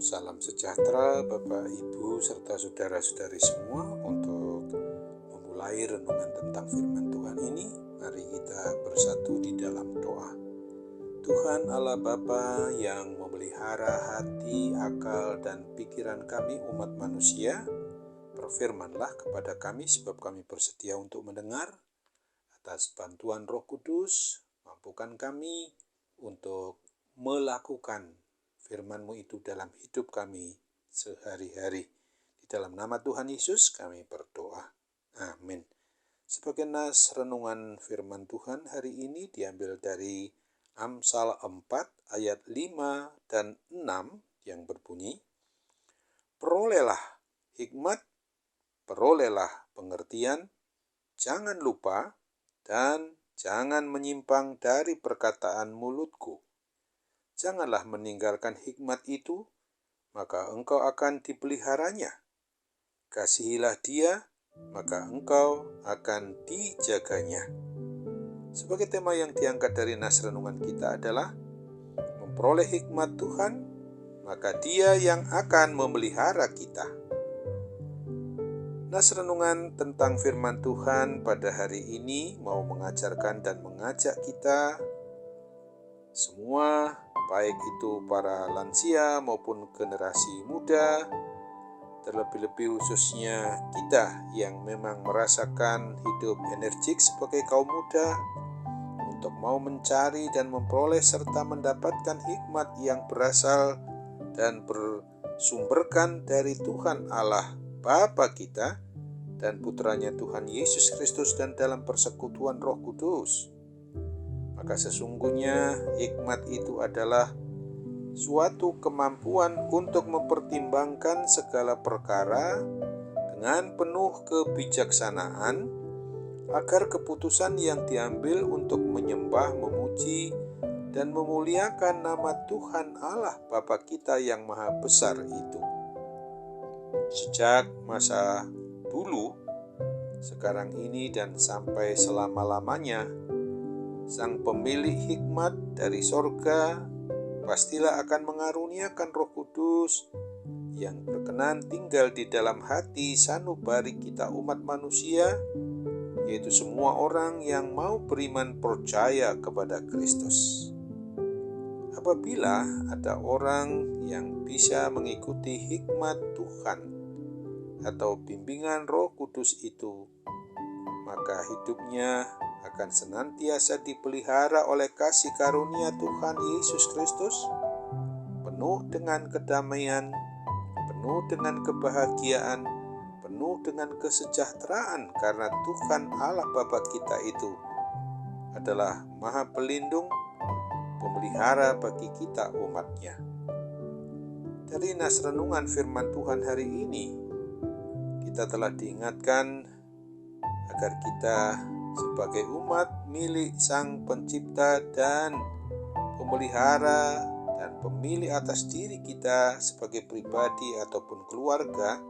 salam sejahtera Bapak, Ibu, serta saudara-saudari semua. Untuk memulai renungan tentang firman Tuhan ini, mari kita bersatu di dalam doa. Tuhan Allah Bapa yang memelihara hati, akal, dan pikiran kami umat manusia, berfirmanlah kepada kami sebab kami bersedia untuk mendengar. Atas bantuan Roh Kudus, mampukan kami untuk melakukan firman-Mu itu dalam hidup kami sehari-hari. Di dalam nama Tuhan Yesus kami berdoa. Amin. Sebagai nas renungan firman Tuhan hari ini diambil dari Amsal 4 ayat 5 dan 6 yang berbunyi, "Perolehlah hikmat, perolehlah pengertian, jangan lupa dan jangan menyimpang dari perkataan mulutku. Janganlah meninggalkan hikmat itu, maka engkau akan dipeliharanya. Kasihilah dia, maka engkau akan dijaganya." Sebagai tema yang diangkat dari nas renungan kita adalah memperoleh hikmat Tuhan, maka Dia yang akan memelihara kita. Nas renungan tentang firman Tuhan pada hari ini mau mengajarkan dan mengajak kita semua, baik itu para lansia maupun generasi muda, terlebih-lebih khususnya kita yang memang merasakan hidup energik sebagai kaum muda, untuk mau mencari dan memperoleh serta mendapatkan hikmat yang berasal dan bersumberkan dari Tuhan Allah Bapa kita dan Putranya Tuhan Yesus Kristus dan dalam persekutuan Roh Kudus. Maka sesungguhnya hikmat itu adalah suatu kemampuan untuk mempertimbangkan segala perkara dengan penuh kebijaksanaan, agar keputusan yang diambil untuk menyembah, memuji, dan memuliakan nama Tuhan Allah Bapa kita yang Maha Besar itu. Sejak masa dulu, sekarang ini, dan sampai selama-lamanya, Sang Pemilik hikmat dari sorga pastilah akan mengaruniakan Roh Kudus yang berkenan tinggal di dalam hati sanubari kita umat manusia, yaitu semua orang yang mau beriman percaya kepada Kristus. Apabila ada orang yang bisa mengikuti hikmat Tuhan atau bimbingan Roh Kudus itu, maka hidupnya akan senantiasa dipelihara oleh kasih karunia Tuhan Yesus Kristus, penuh dengan kedamaian, penuh dengan kebahagiaan, penuh dengan kesejahteraan, karena Tuhan Allah Bapa kita itu adalah Maha Pelindung, pemelihara bagi kita umat-Nya. Dari nas renungan firman Tuhan hari ini, kita telah diingatkan agar kita sebagai umat milik Sang Pencipta dan pemelihara dan pemilik atas diri kita sebagai pribadi ataupun keluarga,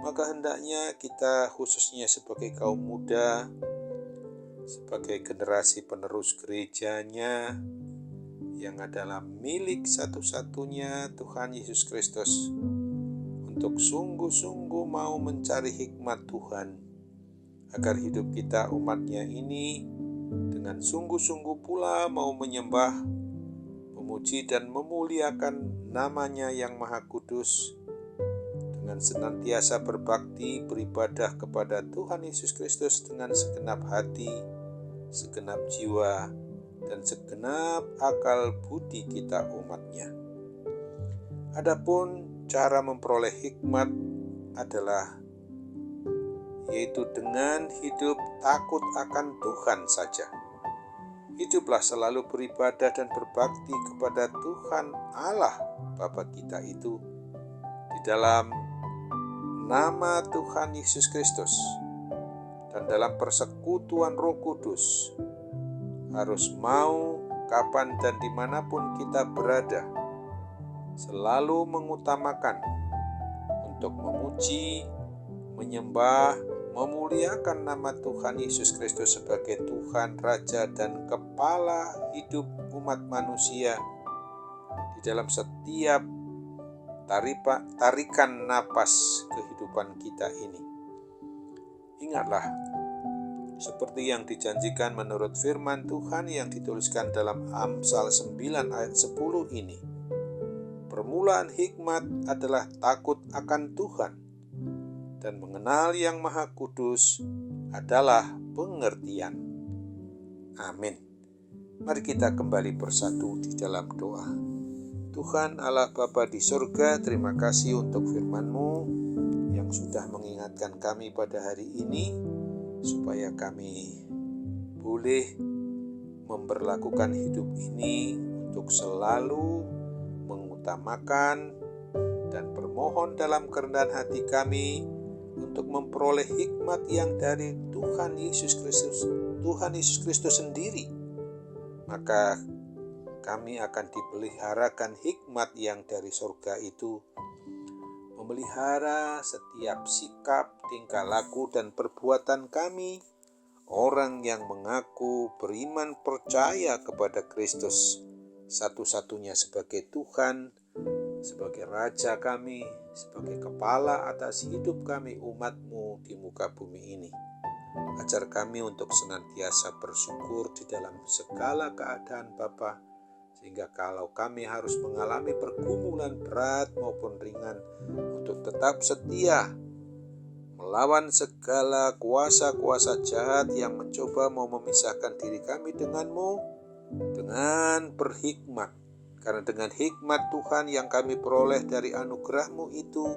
maka hendaknya kita khususnya sebagai kaum muda, sebagai generasi penerus gerejanya yang adalah milik satu-satunya Tuhan Yesus Kristus, untuk sungguh-sungguh mau mencari hikmat Tuhan, agar hidup kita umat-Nya ini dengan sungguh-sungguh pula mau menyembah, memuji dan memuliakan nama-Nya yang Maha Kudus, dengan senantiasa berbakti beribadah kepada Tuhan Yesus Kristus dengan segenap hati, segenap jiwa, dan segenap akal budi kita umat-Nya. Adapun cara memperoleh hikmat adalah yaitu dengan hidup takut akan Tuhan saja. Hiduplah selalu beribadah dan berbakti kepada Tuhan Allah Bapa kita itu di dalam nama Tuhan Yesus Kristus dan dalam persekutuan Roh Kudus. Harus mau kapan dan dimanapun kita berada, selalu mengutamakan untuk memuji, menyembah, memuliakan nama Tuhan Yesus Kristus sebagai Tuhan, Raja, dan Kepala hidup umat manusia di dalam setiap tarikan napas kehidupan kita ini. Ingatlah, seperti yang dijanjikan menurut firman Tuhan yang dituliskan dalam Amsal 9 ayat 10 ini. Permulaan hikmat adalah takut akan Tuhan, dan mengenal Yang Maha Kudus adalah pengertian. Amin. Mari kita kembali bersatu di dalam doa. Tuhan Allah Bapa di surga, terima kasih untuk firman-Mu yang sudah mengingatkan kami pada hari ini, supaya kami boleh memperlakukan hidup ini untuk selalu mengutamakan dan bermohon dalam kerendahan hati kami untuk memperoleh hikmat yang dari Tuhan Yesus Kristus sendiri. Maka kami akan dipeliharakan hikmat yang dari surga itu, memelihara setiap sikap, tingkah laku, dan perbuatan kami, orang yang mengaku beriman percaya kepada Kristus, satu-satunya sebagai Tuhan, sebagai Raja kami, sebagai kepala atas hidup kami umat-Mu di muka bumi ini. Ajar kami untuk senantiasa bersyukur di dalam segala keadaan Bapa, sehingga kalau kami harus mengalami pergumulan berat maupun ringan, untuk tetap setia melawan segala kuasa-kuasa jahat yang mencoba mau memisahkan diri kami dengan-Mu, dengan berhikmat. Karena dengan hikmat Tuhan yang kami peroleh dari anugerah-Mu itu,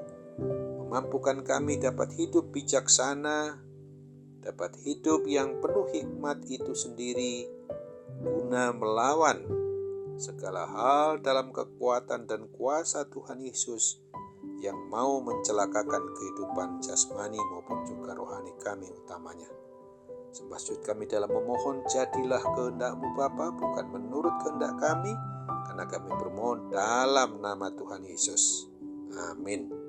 memampukan kami dapat hidup bijaksana, dapat hidup yang penuh hikmat itu sendiri, guna melawan segala hal dalam kekuatan dan kuasa Tuhan Yesus yang mau mencelakakan kehidupan jasmani maupun juga rohani kami utamanya. Sembah sujud kami dalam memohon, jadilah kehendak-Mu Bapa, bukan menurut kehendak kami, karena kami bermohon dalam nama Tuhan Yesus. Amin.